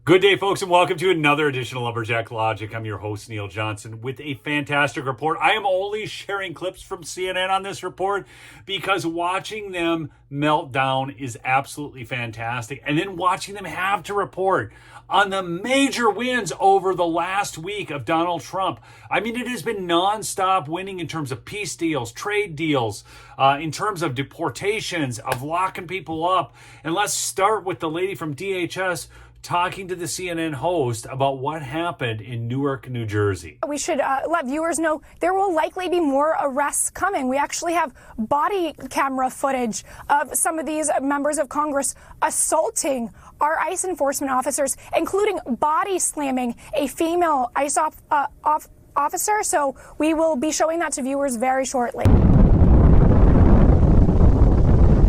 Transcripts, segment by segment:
Good day, folks, and welcome to another edition of Lumberjack Logic. I'm your host, Neil Johnson, with a fantastic report. I am only sharing clips from CNN on this report because watching them melt down is absolutely fantastic. And then watching them have to report on the major wins over the last week of Donald Trump. I mean, it has been nonstop winning in terms of peace deals, trade deals, in terms of deportations, of locking people up. And let's start with the lady from DHS talking to the CNN host about what happened in Newark, New Jersey. We should let viewers know there will likely be more arrests coming. We actually have body camera footage of some of these members of Congress assaulting our ICE enforcement officers, including body slamming a female ICE officer. So we will be showing that to viewers very shortly.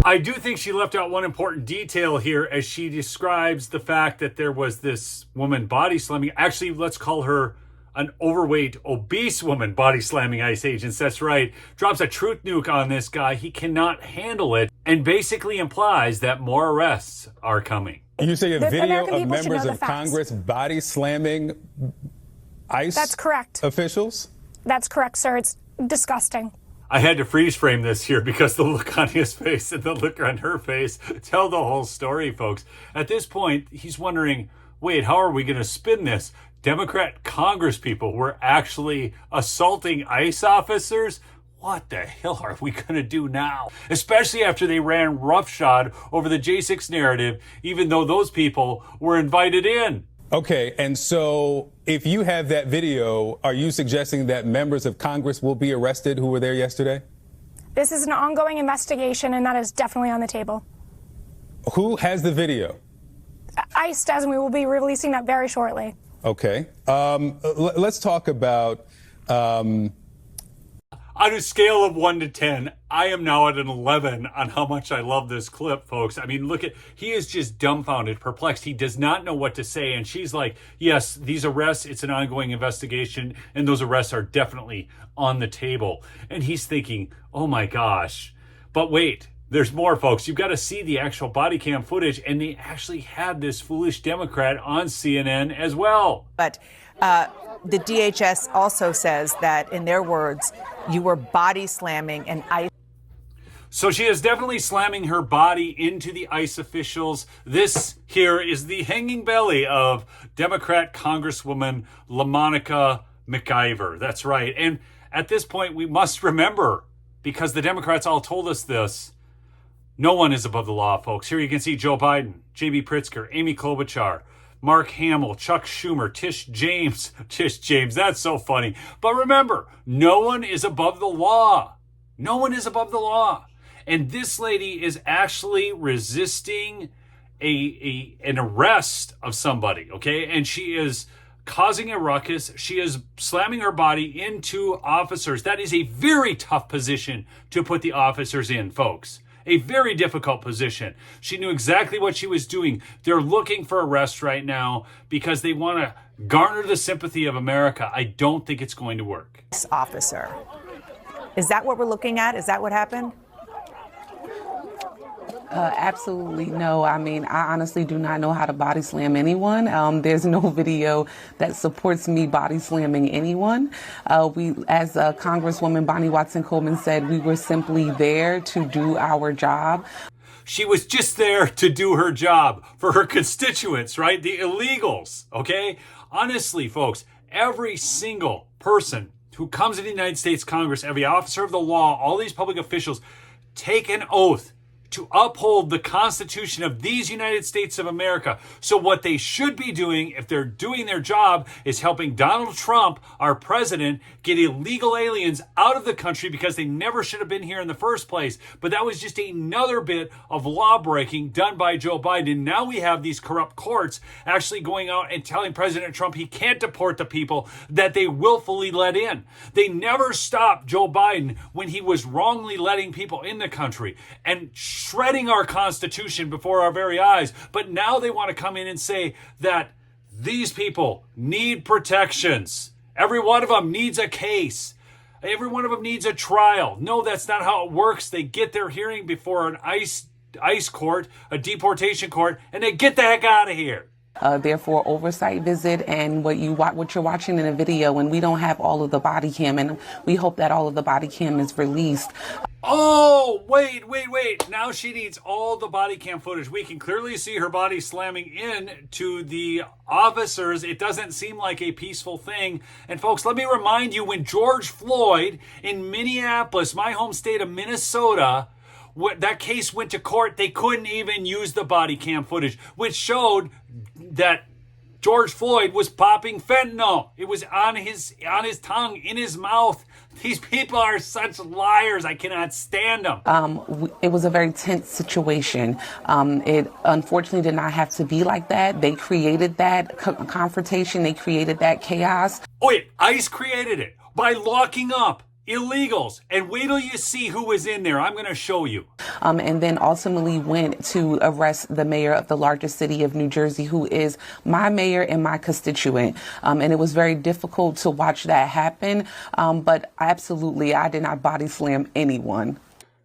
I do think she left out one important detail here as she describes the fact that there was this woman body slamming. Actually, let's call her an overweight, obese woman body slamming ICE agents. That's right. Drops a truth nuke on this guy. He cannot handle it and basically implies that more arrests are coming. You say a video of members of Congress body slamming ICE That's correct. officials? That's correct, sir. It's disgusting. I had to freeze frame this here because the look on his face and the look on her face tell the whole story, folks. At this point, he's wondering, wait, how are we going to spin this? Democrat Congress people were actually assaulting ICE officers? What the hell are we going to do now? Especially after they ran roughshod over the J6 narrative, even though those people were invited in. Okay, and so if you have that video, are you suggesting that members of Congress will be arrested who were there yesterday? This is an ongoing investigation, and that is definitely on the table. Who has the video? ICE does, and we will be releasing that very shortly. Okay. Let's talk about... On a scale of 1 to 10, I am now at an 11 on how much I love this clip, folks. I mean, look at, he is just dumbfounded, perplexed. He does not know what to say. And she's like, yes, these arrests, it's an ongoing investigation, and those arrests are definitely on the table. And he's thinking, oh my gosh. But wait, there's more, folks. You've got to see the actual body cam footage. And they actually had this foolish Democrat on CNN as well. But the DHS also says that, in their words, you were body slamming an ICE. So she is definitely slamming her body into the ICE officials. This here is the hanging belly of Democrat Congresswoman LaMonica McIver. That's right. And at this point, we must remember, because the Democrats all told us this, no one is above the law, folks. Here you can see Joe Biden, J.B. Pritzker, Amy Klobuchar, Mark Hamill, Chuck Schumer, Tish James, that's so funny. But remember, no one is above the law. No one is above the law. And this lady is actually resisting an arrest of somebody, okay? And she is causing a ruckus. She is slamming her body into officers. That is a very tough position to put the officers in, folks. A very difficult position. She knew exactly what she was doing. They're looking for arrests right now because they want to garner the sympathy of America. I don't think it's going to work. Officer. Is that what we're looking at? Is that what happened? Absolutely no. I mean, I honestly do not know how to body slam anyone. There's no video that supports me body slamming anyone. We, as Congresswoman Bonnie Watson Coleman said, we were simply there to do our job. She was just there to do her job for her constituents, right? The illegals, okay? Honestly, folks, every single person who comes into the United States Congress, every officer of the law, all these public officials take an oath to uphold the Constitution of these United States of America. So what they should be doing, if they're doing their job, is helping Donald Trump, our president, get illegal aliens out of the country because they never should have been here in the first place. But that was just another bit of law breaking done by Joe Biden. Now we have these corrupt courts actually going out and telling President Trump he can't deport the people that they willfully let in. They never stopped Joe Biden when he was wrongly letting people in the country and shredding our Constitution before our very eyes. But now they want to come in and say that these people need protections. Every one of them needs a case. Every one of them needs a trial. No, that's not how it works. They get their hearing before an ICE court, a deportation court, and they get the heck out of here. Therefore, oversight visit and what you're watching in the video, and we don't have all of the body cam, and we hope that all of the body cam is released. Oh, wait. Now she needs all the body cam footage. We can clearly see her body slamming in to the officers. It doesn't seem like a peaceful thing. And folks, let me remind you, when George Floyd in Minneapolis, my home state of Minnesota, that case went to court, they couldn't even use the body cam footage, which showed that George Floyd was popping fentanyl. It was on his tongue, in his mouth. These people are such liars. I cannot stand them. It was a very tense situation. It unfortunately did not have to be like that. They created that confrontation. They created that chaos. Oh, wait, ICE created it by locking up illegals. And wait till you see who was in there. I'm going to show you. And then ultimately went to arrest the mayor of the largest city of New Jersey, who is my mayor and my constituent. And it was very difficult to watch that happen. But absolutely, I did not body slam anyone.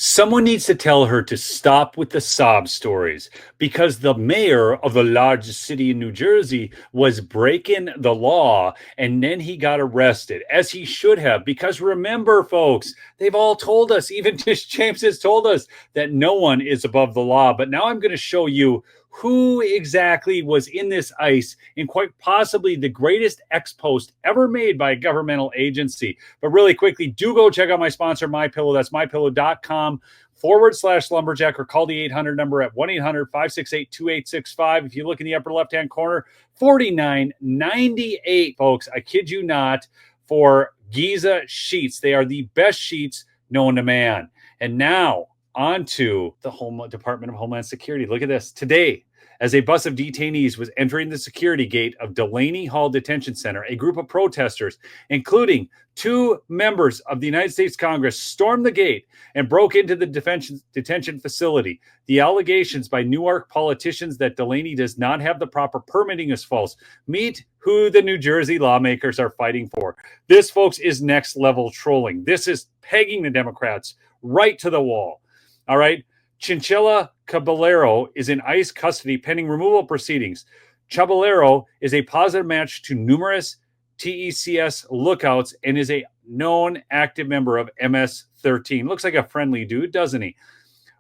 Someone needs to tell her to stop with the sob stories, because the mayor of the largest city in New Jersey was breaking the law, and then he got arrested, as he should have. Because remember, folks, they've all told us, even Tish James has told us, that no one is above the law. But now I'm going to show you who exactly was in this ICE in quite possibly the greatest ex-post ever made by a governmental agency. But really quickly, do go check out my sponsor, MyPillow. That's mypillow.com/lumberjack, or call the 800 number at 1-800-568-2865. If you look in the upper left-hand corner, $49.98, folks. I kid you not, for Giza sheets. They are the best sheets known to man. And now, on to the Department of Homeland Security. Look at this. Today, as a bus of detainees was entering the security gate of Delaney Hall Detention Center, a group of protesters, including 2 members of the United States Congress, stormed the gate and broke into the detention facility. The allegations by Newark politicians that Delaney does not have the proper permitting is false. Meet who the New Jersey lawmakers are fighting for. This, folks, is next level trolling. This is pegging the Democrats right to the wall. All right. Chinchilla Caballero is in ICE custody pending removal proceedings. Caballero is a positive match to numerous TECS lookouts and is a known active member of MS-13. Looks like a friendly dude, doesn't he?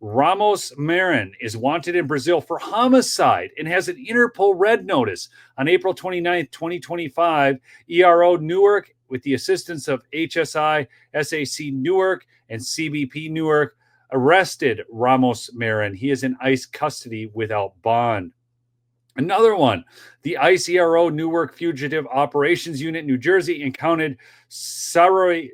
Ramos Marin is wanted in Brazil for homicide and has an Interpol red notice. On April 29, 2025, ERO Newark, with the assistance of HSI, SAC Newark, and CBP Newark, arrested Ramos Marin. He is in ICE custody without bond. Another one, the ICE ERO Newark Fugitive Operations Unit, New Jersey, encountered Saravia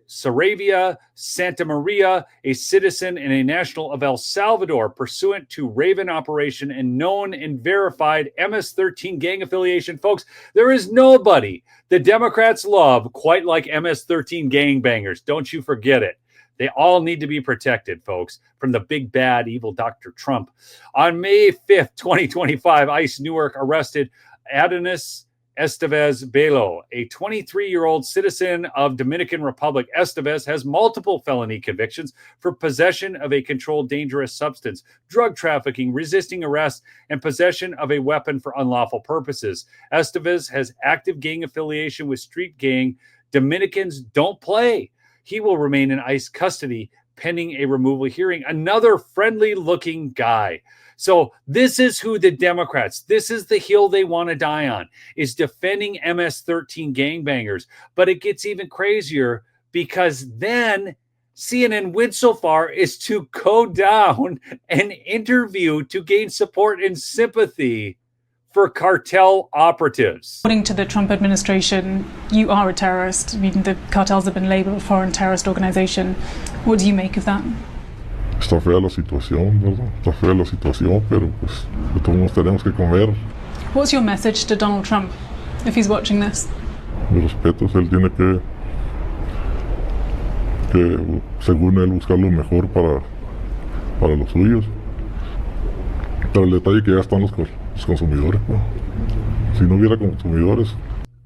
Santa Maria, a citizen and a national of El Salvador, pursuant to Raven operation and known and verified MS-13 gang affiliation. Folks, there is nobody the Democrats love quite like MS-13 gangbangers. Don't you forget it. They all need to be protected, folks, from the big, bad, evil Dr. Trump. On May 5th, 2025, ICE Newark arrested Adonis Estevez Belo, a 23-year-old citizen of Dominican Republic. Estevez has multiple felony convictions for possession of a controlled dangerous substance, drug trafficking, resisting arrest, and possession of a weapon for unlawful purposes. Estevez has active gang affiliation with street gang Dominicans Don't Play. He will remain in ICE custody pending a removal hearing. Another friendly-looking guy. So this is who the Democrats, this is the hill they want to die on, is defending MS-13 gangbangers. But it gets even crazier, because then CNN went so far as to go down and interview to gain support and sympathy for cartel operatives. According to the Trump administration, you are a terrorist. I mean, the cartels have been labeled a foreign terrorist organization. What do you make of that? Está fea la situación, ¿verdad? Está fea la situación, pero pues de todos modos tenemos que comer. What's your message to Donald Trump if he's watching this? Mi respeto, él tiene que según él buscar lo mejor para los suyos. Pero el detalle que ya están los consumidores, ¿no? Si no hubiera consumidores.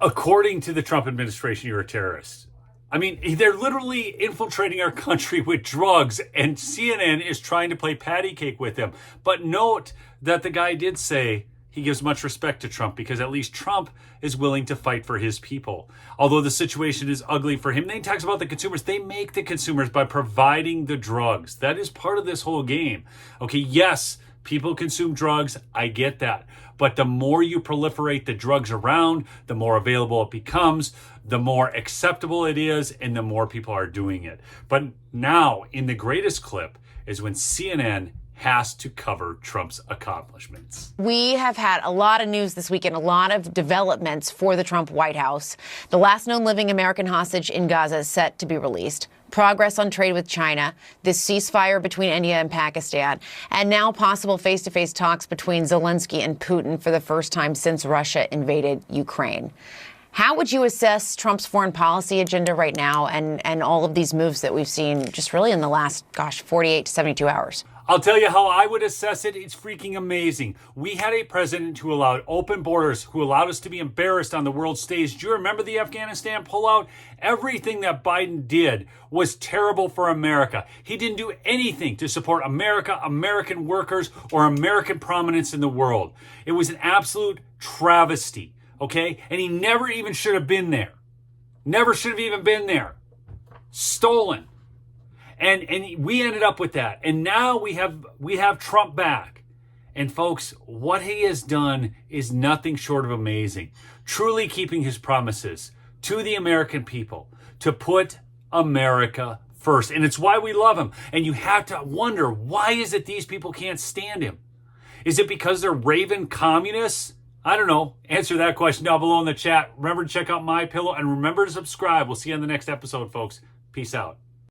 According to the Trump administration, you're a terrorist. I mean, they're literally infiltrating our country with drugs, and CNN is trying to play patty cake with them. But note that the guy did say he gives much respect to Trump because at least Trump is willing to fight for his people. Although the situation is ugly for him, then he talks about the consumers. They make the consumers by providing the drugs. That is part of this whole game. Okay, yes, people consume drugs. I get that. But the more you proliferate the drugs around, the more available it becomes, the more acceptable it is, and the more people are doing it. But now, in the greatest clip, is when CNN has to cover Trump's accomplishments. We have had a lot of news this weekend, a lot of developments for the Trump White House. The last known living American hostage in Gaza is set to be released. Progress on trade with China, this ceasefire between India and Pakistan, and now possible face-to-face talks between Zelensky and Putin for the first time since Russia invaded Ukraine. How would you assess Trump's foreign policy agenda right now and all of these moves that we've seen just really in the last, 48 to 72 hours? I'll tell you how I would assess it. It's freaking amazing. We had a president who allowed open borders, who allowed us to be embarrassed on the world stage. Do you remember the Afghanistan pullout? Everything that Biden did was terrible for America. He didn't do anything to support America, American workers, or American prominence in the world. It was an absolute travesty, okay? And he never even should have been there. Never should have even been there. Stolen. And we ended up with that. And now we have Trump back. And folks, what he has done is nothing short of amazing. Truly keeping his promises to the American people to put America first. And it's why we love him. And you have to wonder, why is it these people can't stand him? Is it because they're raving communists? I don't know. Answer that question down below in the chat. Remember to check out MyPillow and remember to subscribe. We'll see you on the next episode, folks. Peace out.